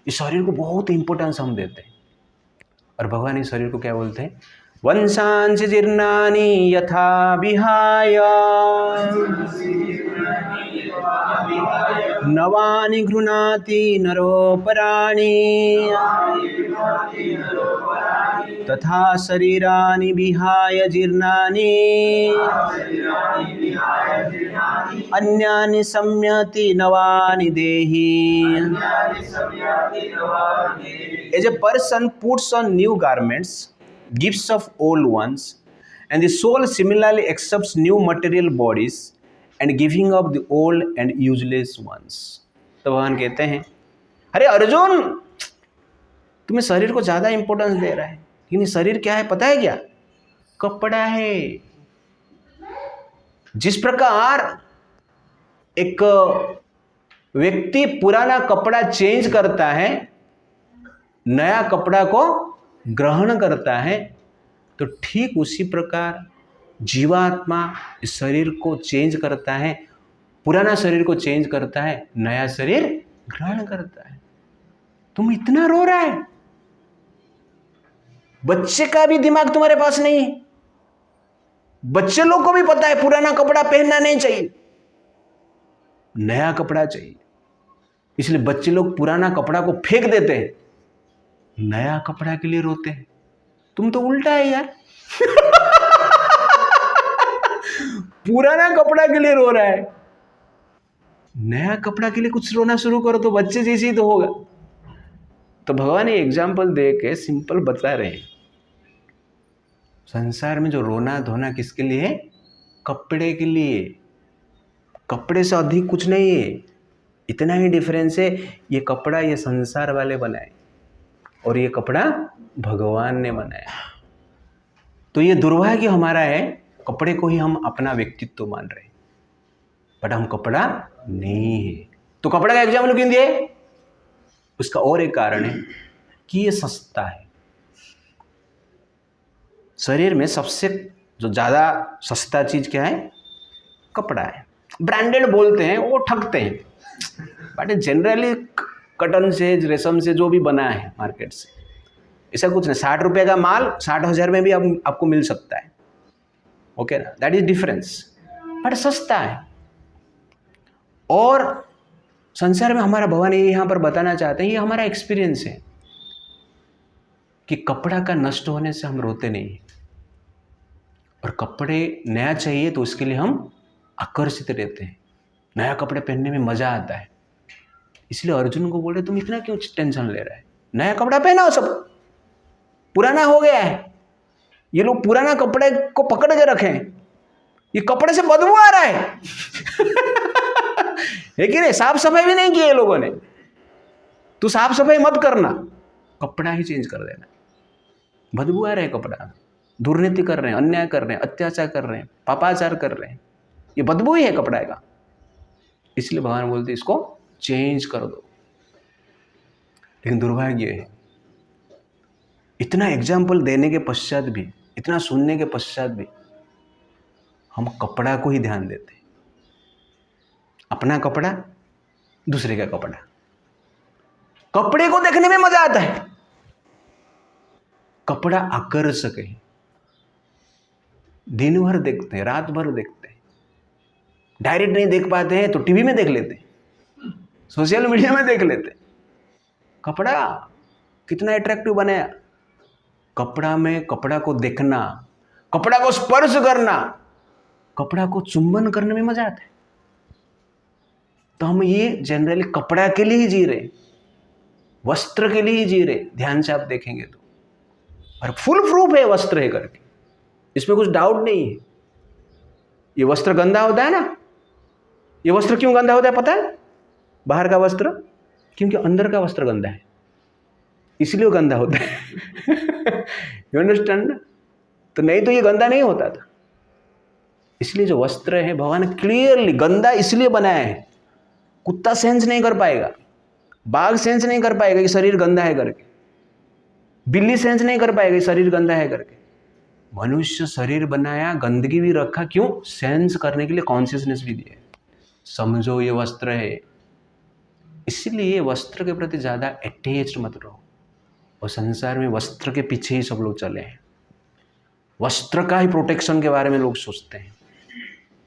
इस शरीर को बहुत इंपॉर्टेंस हम देते हैं। और भगवान इस शरीर को क्या बोलते हैं? वंशांश जीर्णानि यथा विहाय नवानि गृह्णाति नरोपराणि तथा शरीराणि विहाय जीर्णानि अन्यानि संयति नवानि देहि। As a person puts on new garments, gives of old ones, and the soul similarly accepts new material bodies and giving up the old and useless ones. तो भगवान कहते हैं, अरे अर्जुन, तुम्हें शरीर को ज्यादा इंपॉर्टेंस दे रहा है, लेकिन शरीर क्या है पता है क्या? कपड़ा है। जिस प्रकार एक व्यक्ति पुराना कपड़ा चेंज करता है, नया कपड़ा को ग्रहण करता है, तो ठीक उसी प्रकार जीवात्मा इस शरीर को चेंज करता है, पुराना शरीर को चेंज करता है, नया शरीर ग्रहण करता है। तुम इतना रो रहा है? बच्चे का भी दिमाग तुम्हारे पास नहीं है। बच्चे लोग को भी पता है पुराना कपड़ा पहनना नहीं चाहिए, नया कपड़ा चाहिए। इसलिए बच्चे लोग पुराना कपड़ा को फेंक देते हैं, नया कपड़ा के लिए रोते हैं। तुम तो उल्टा है यार। पुराना कपड़ा के लिए रो रहा है, नया कपड़ा के लिए कुछ रोना शुरू करो तो बच्चे जैसे ही तो होगा। तो भगवान ये एग्जाम्पल दे के सिंपल बता रहे हैं, संसार में जो रोना धोना किसके लिए है? कपड़े के लिए। कपड़े से अधिक कुछ नहीं है, इतना ही डिफरेंस है, ये कपड़ा ये संसार वाले बनाए और ये कपड़ा भगवान ने बनाया। तो ये दुर्भाग्य हमारा है, कपड़े को ही हम अपना व्यक्तित्व मान रहे हैं, बट हम कपड़ा नहीं है। तो कपड़ा का एग्जाम्पल क्यों दिए? उसका और एक कारण है कि ये सस्ता है। शरीर में सबसे जो ज़्यादा सस्ता चीज़ क्या है? कपड़ा है। ब्रांडेड बोलते हैं, वो ठगते हैं, बट जनरली कटन से, रेशम से जो भी बना है मार्केट से, ऐसा कुछ नहीं। 60 रुपये का माल 60,000 में भी आपको मिल सकता है, ओके ना? दैट इज डिफरेंस, बट सस्ता है। और संसार में हमारा भगवान ये यहाँ पर बताना चाहते हैं, ये हमारा एक्सपीरियंस है कि कपड़ा का नष्ट होने से हम रोते नहीं, और कपड़े नया चाहिए तो उसके लिए हम आकर्षित रहते हैं। नया कपड़े पहनने में मजा आता है। इसलिए अर्जुन को बोले तुम इतना क्यों टेंशन ले रहा है? नया कपड़ा पहनाओ, सब पुराना हो गया है। ये लोग पुराना कपड़े को पकड़ के रखें, ये कपड़े से बदबू आ रहा है। है कि नहीं? साफ सफाई भी नहीं की ये लोगों ने। तू साफ सफाई मत करना, कपड़ा ही चेंज कर देना। बदबू आ रहा है कपड़ा, दुर्नीति कर रहे हैं, अन्याय कर रहे हैं, अत्याचार कर रहे हैं, पापाचार कर रहे हैं, ये बदबू ही है कपड़ा का। इसलिए भगवान बोलते इसको चेंज कर दो। लेकिन दुर्भाग्य है, इतना एग्जाम्पल देने के पश्चात भी, इतना सुनने के पश्चात भी हम कपड़ा को ही ध्यान देते हैं। अपना कपड़ा, दूसरे का कपड़ा। कपड़े को देखने में मजा आता है, कपड़ा आकर्षक है। दिन भर देखते हैं, रात भर देखते हैं, डायरेक्ट नहीं देख पाते हैं तो टीवी में देख लेते हैं, सोशल मीडिया में देख लेते हैं। कपड़ा कितना अट्रैक्टिव बनाया। कपड़ा में कपड़ा को देखना, कपड़ा को स्पर्श करना, कपड़ा को चुंबन करने में मजा आता है। तो हम ये जनरली कपड़ा के लिए ही जी रहे, वस्त्र के लिए ही जी रहे। ध्यान से आप देखेंगे तो, और फुल प्रूफ है वस्त्र है करके, इसमें कुछ डाउट नहीं है। ये वस्त्र गंदा होता है ना, ये वस्त्र क्यों गंदा होता है पता है? बाहर का वस्त्र, क्योंकि अंदर का वस्त्र गंदा है, इसलिए वो गंदा होता है। You understand? तो नहीं तो ये गंदा नहीं होता था। इसलिए जो वस्त्र है भगवान ने क्लियरली गंदा इसलिए बनाया है, कुत्ता सेंस नहीं कर पाएगा, बाघ सेंस नहीं कर पाएगा कि शरीर गंदा है करके, बिल्ली सेंस नहीं कर पाएगा कि शरीर गंदा है करके। मनुष्य शरीर बनाया, गंदगी भी रखा, क्यों? सेंस करने के लिए, कॉन्शियसनेस भी दिया। समझो ये वस्त्र है, इसलिए वस्त्र के प्रति ज़्यादा अटैच्ड मत रहो। और संसार में वस्त्र के पीछे ही सब लोग चले हैं। वस्त्र का ही प्रोटेक्शन के बारे में लोग सोचते हैं,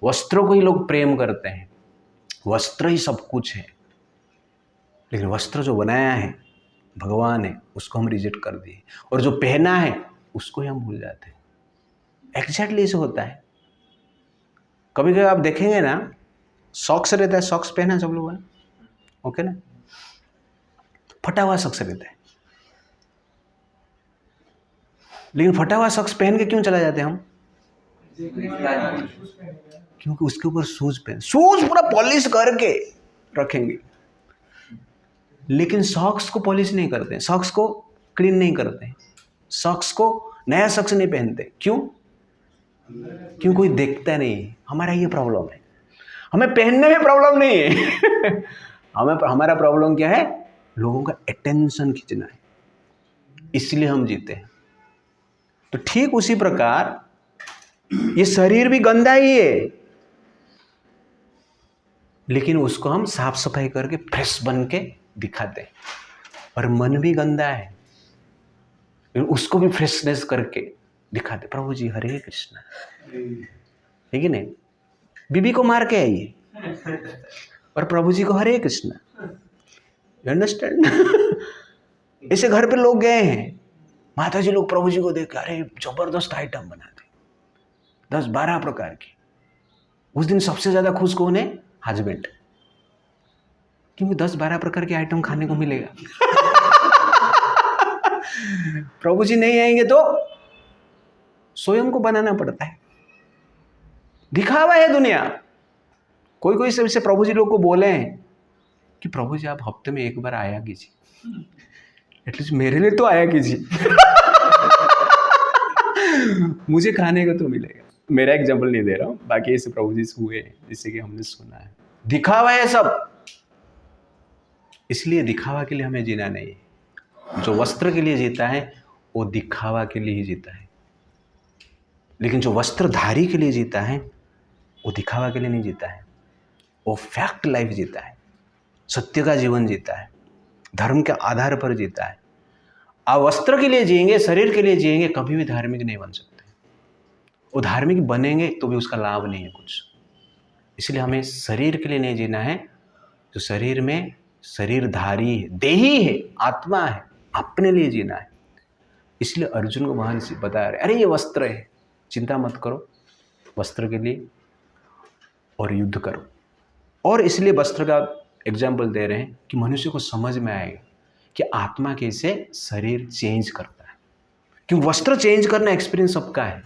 वस्त्रों को ही लोग प्रेम करते हैं, वस्त्र ही सब कुछ है। लेकिन वस्त्र जो बनाया है भगवान है, उसको हम रिजेक्ट कर दिए, और जो पहना है उसको ही हम भूल जाते हैं। एग्जैक्टली ऐसे होता है। कभी कभी आप देखेंगे ना, सॉक्स रहता है, सॉक्स पहना सब लोगों ने, ओके ना, फटा हुआ सॉक्स रहता है, लेकिन फटा हुआ सॉक्स पहन के क्यों चला जाते हैं हम? क्योंकि उसके ऊपर शूज पूरा पॉलिश करके रखेंगे, लेकिन सॉक्स को पॉलिश नहीं करते, सॉक्स को क्लीन नहीं करते, सॉक्स को नया सॉक्स नहीं पहनते। क्यों? क्यों? कोई देखता नहीं। हमारा ये प्रॉब्लम है, हमें पहनने में प्रॉब्लम नहीं है हमारा प्रॉब्लम क्या है? लोगों का अटेंशन खींचना है, इसलिए हम जीते हैं। तो ठीक उसी प्रकार ये शरीर भी गंदा ही है, लेकिन उसको हम साफ सफाई करके फ्रेश बन के दिखाते हैं। और मन भी गंदा है, उसको भी फ्रेशनेस करके दिखाते। प्रभु जी हरे कृष्णा, है कि नहीं? बीबी को मार के आइए और प्रभु जी को हरे कृष्णा, यू अंडरस्टैंड? ऐसे घर पे लोग गए हैं, माता जी लोग प्रभु जी को देख, अरे जबरदस्त आइटम बनाते, 10-12 प्रकार की। उस दिन सबसे ज्यादा खुश कौन है? हस्बैंड, क्योंकि 10-12 प्रकार के आइटम खाने को मिलेगा प्रभु जी नहीं आएंगे तो स्वयं को बनाना पड़ता है। दिखावा है दुनिया। कोई कोई सबसे प्रभु जी लोग को बोले हैं कि प्रभु जी आप हफ्ते में एक बार आया कीजिए, एटलीस्ट मेरे लिए तो आया कीजिए मुझे खाने को तो मिलेगा। मेरा एग्जाम्पल नहीं दे रहा हूं, बाकी ऐसे प्रभु जी हुए जिससे कि हमने सुना है। दिखावा है सब, इसलिए दिखावा के लिए हमें जीना नहीं है। जो वस्त्र के लिए जीता है वो दिखावा के लिए ही जीता है, लेकिन जो वस्त्रधारी के लिए जीता है वो दिखावा के लिए नहीं जीता है, वो फैक्ट लाइफ जीता है, सत्य का जीवन जीता है, धर्म के आधार पर जीता है। आप वस्त्र के लिए जिएंगे, शरीर के लिए जिएंगे, कभी भी धार्मिक नहीं बन सकते। वो धार्मिक बनेंगे तो भी उसका लाभ नहीं है कुछ। इसलिए हमें शरीर के लिए नहीं जीना है। जो शरीर में शरीरधारी है, देही है, आत्मा है, अपने लिए जीना है। इसलिए अर्जुन को भगवान बता रहे, अरे ये वस्त्र है, चिंता मत करो वस्त्र के लिए, और युद्ध करो। और इसलिए वस्त्र का एग्जाम्पल दे रहे हैं कि मनुष्य को समझ में आएगा कि आत्मा कैसे शरीर चेंज करता है। क्योंकि वस्त्र चेंज करना एक्सपीरियंस सबका है।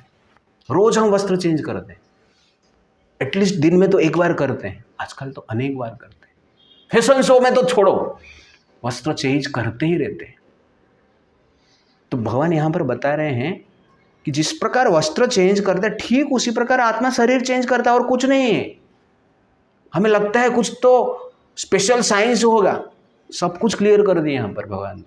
रोज हम वस्त्र चेंज करते हैं, एटलीस्ट दिन में तो एक बार करते हैं, आजकल तो अनेक बार करते हैं। फैशन शो में तो छोड़ो, वस्त्र चेंज करते ही रहते हैं। तो भगवान यहां पर बता रहे हैं कि जिस प्रकार वस्त्र चेंज करते हैं, ठीक उसी प्रकार आत्मा शरीर चेंज करता है, और कुछ नहीं है। हमें लगता है कुछ तो स्पेशल साइंस होगा, सब कुछ क्लियर कर दिया यहां पर भगवान।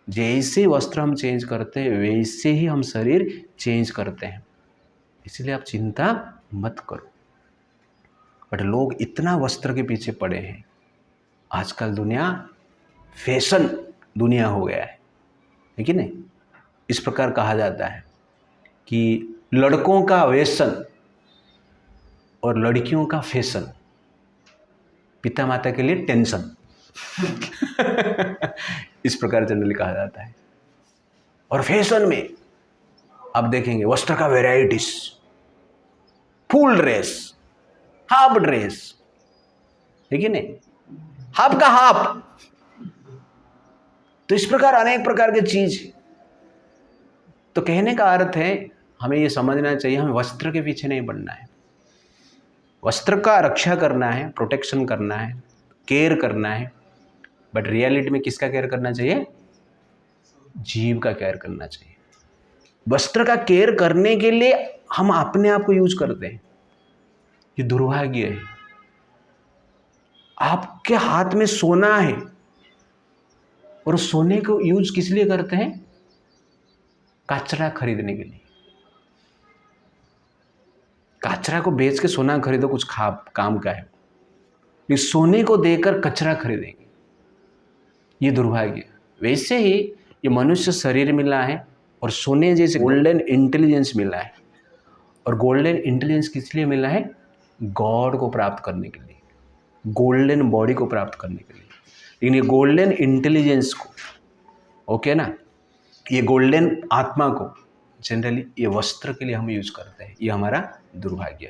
जैसे वस्त्र हम चेंज करते हैं वैसे ही हम शरीर चेंज करते हैं। इसलिए आप चिंता मत करो। बट लोग इतना वस्त्र के पीछे पड़े हैं। आजकल दुनिया फैशन दुनिया हो गया है कि नहीं? इस प्रकार कहा जाता है कि लड़कों का व्यसन और लड़कियों का फैशन, पिता माता के लिए टेंशन इस प्रकार जनरली कहा जाता है। और फैशन में आप देखेंगे वस्त्र का varieties, full dress, half dress, है कि नहीं? हाफ का हाफ। तो इस प्रकार अनेक प्रकार के चीज। तो कहने का अर्थ है हमें यह समझना चाहिए, हमें वस्त्र के पीछे नहीं पड़ना है। वस्त्र का रक्षा करना है, प्रोटेक्शन करना है, केयर करना है। बट रियलिटी में किसका केयर करना चाहिए? जीव का केयर करना चाहिए। वस्त्र का केयर करने के लिए हम अपने आप को यूज करते हैं, ये दुर्भाग्य है। आपके हाथ में सोना है और सोने को यूज किस लिए करते हैं? कचरा खरीदने के लिए। कचरा को बेच के सोना खरीदो, कुछ काम का है। लेकिन सोने को देकर कचरा खरीदेंगे, ये दुर्भाग्य है। वैसे ही ये मनुष्य शरीर मिला है और सोने जैसे गोल्डन इंटेलिजेंस मिला है। और गोल्डन इंटेलिजेंस किस लिए मिला है? गॉड को प्राप्त करने के लिए, गोल्डन बॉडी को प्राप्त करने के लिए। लेकिन ये गोल्डन इंटेलिजेंस को, ओके ना, ये गोल्डन आत्मा को जनरली ये वस्त्र के लिए हम यूज करते हैं। ये हमारा दुर्भाग्य है।